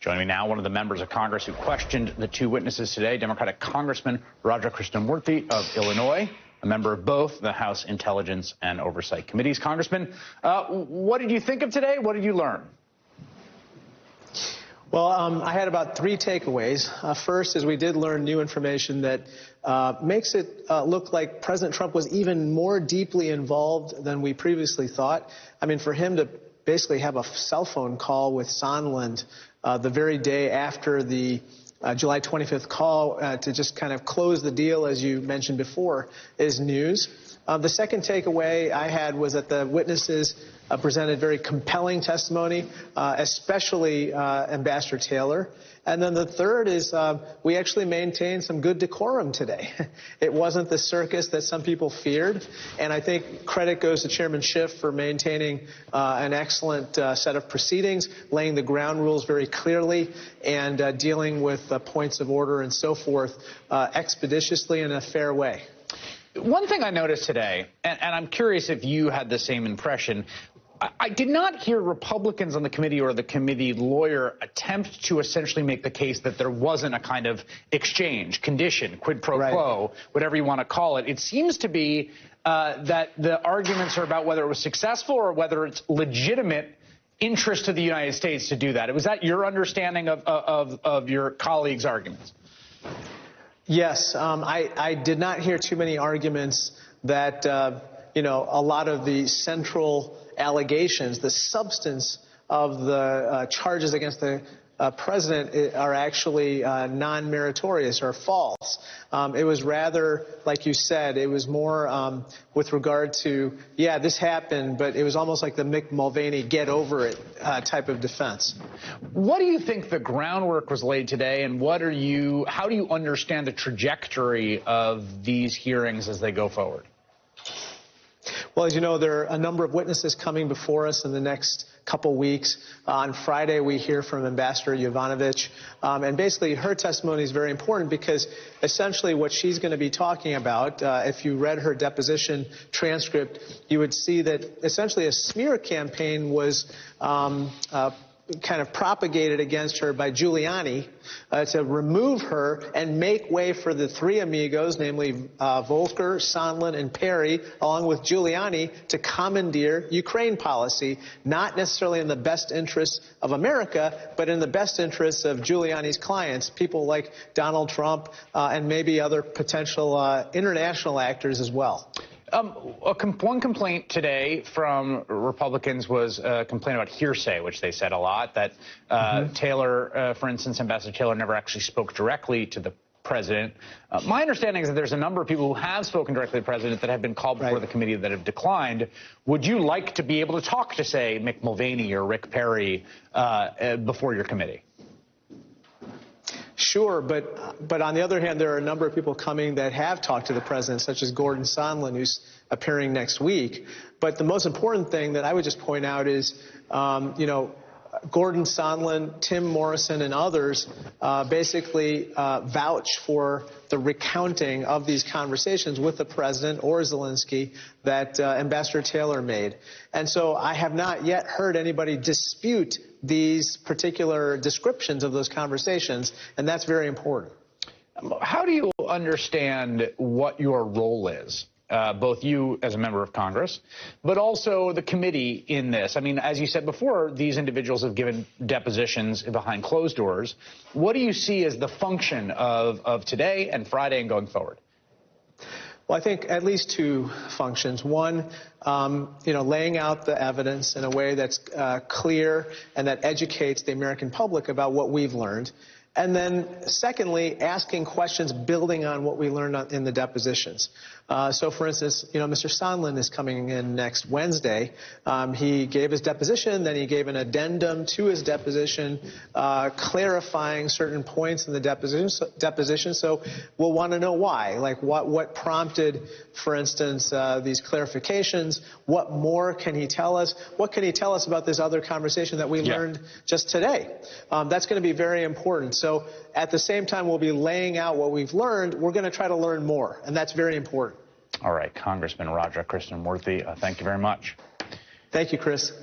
Joining me now, one of the members of Congress who questioned the two witnesses today, Democratic Congressman Krishnamoorthi of Illinois, a member of both the House Intelligence and Oversight Committees. Congressman, what did you think of today? What did you learn? Well, I had about three takeaways. First is we did learn new information that makes it look like President Trump was even more deeply involved than we previously thought. I mean, for him to basically have a cell phone call with Sondland the very day after the July 25th call to just kind of close the deal, as you mentioned before, is news. The second takeaway I had was that the witnesses presented very compelling testimony, especially Ambassador Taylor. And then the third is we actually maintained some good decorum today. It wasn't the circus that some people feared. And I think credit goes to Chairman Schiff for maintaining an excellent set of proceedings, laying the ground rules very clearly, and dealing with points of order and so forth expeditiously in a fair way. One thing I noticed today, and I'm curious if you had the same impression, I did not hear Republicans on the committee or the committee lawyer attempt to essentially make the case that there wasn't a kind of exchange, condition, quid pro quo, whatever you want to call it. It seems to be that the arguments are about whether it was successful or whether it's legitimate interest to the United States to do that. Was that your understanding of your colleagues' arguments? Yes, I did not hear too many arguments that, a lot of the central allegations, the substance of the charges against the president are actually non-meritorious or false. It was rather, like you said, it was more with regard to, yeah, this happened, but it was almost like the Mick Mulvaney get over it type of defense. What do you think the groundwork was laid today, and how do you understand the trajectory of these hearings as they go forward? Well, as you know, there are a number of witnesses coming before us in the next couple weeks. On Friday, we hear from Ambassador Yovanovitch, and basically her testimony is very important because essentially what she's going to be talking about, if you read her deposition transcript, you would see that essentially a smear campaign was kind of propagated against her by Giuliani to remove her and make way for the three amigos, namely Volker, Sondland, and Perry, along with Giuliani, to commandeer Ukraine policy, not necessarily in the best interests of America, but in the best interests of Giuliani's clients, people like Donald Trump and maybe other potential international actors as well. One complaint today from Republicans was a complaint about hearsay, which they said a lot, that Taylor, for instance, Ambassador Taylor never actually spoke directly to the president. My understanding is that there's a number of people who have spoken directly to the president that have been called before the committee that have declined. Would you like to be able to talk to, say, Mick Mulvaney or Rick Perry before your committee? Sure, but on the other hand, there are a number of people coming that have talked to the president, such as Gordon Sondland, who's appearing next week. But the most important thing that I would just point out is, Gordon Sondland, Tim Morrison, and others basically vouch for the recounting of these conversations with the president or Zelensky that Ambassador Taylor made. And so I have not yet heard anybody dispute these particular descriptions of those conversations, and that's very important. How do you understand what your role is? Both you as a member of Congress, but also the committee in this. I mean, as you said before, these individuals have given depositions behind closed doors. What do you see as the function of today and Friday and going forward? Well, I think at least two functions. One, laying out the evidence in a way that's clear and that educates the American public about what we've learned. And then, secondly, asking questions building on what we learned in the depositions. So, for instance, Mr. Sondland is coming in next Wednesday. He gave his deposition, then he gave an addendum to his deposition, clarifying certain points in the deposition. So we'll want to know why, like what prompted, for instance, these clarifications. What more can he tell us? What can he tell us about this other conversation that we learned just today? That's going to be very important. So at the same time we'll be laying out what we've learned, we're going to try to learn more, and that's very important. All right, Congressman Krishnamoorthi, thank you very much. Thank you, Chris.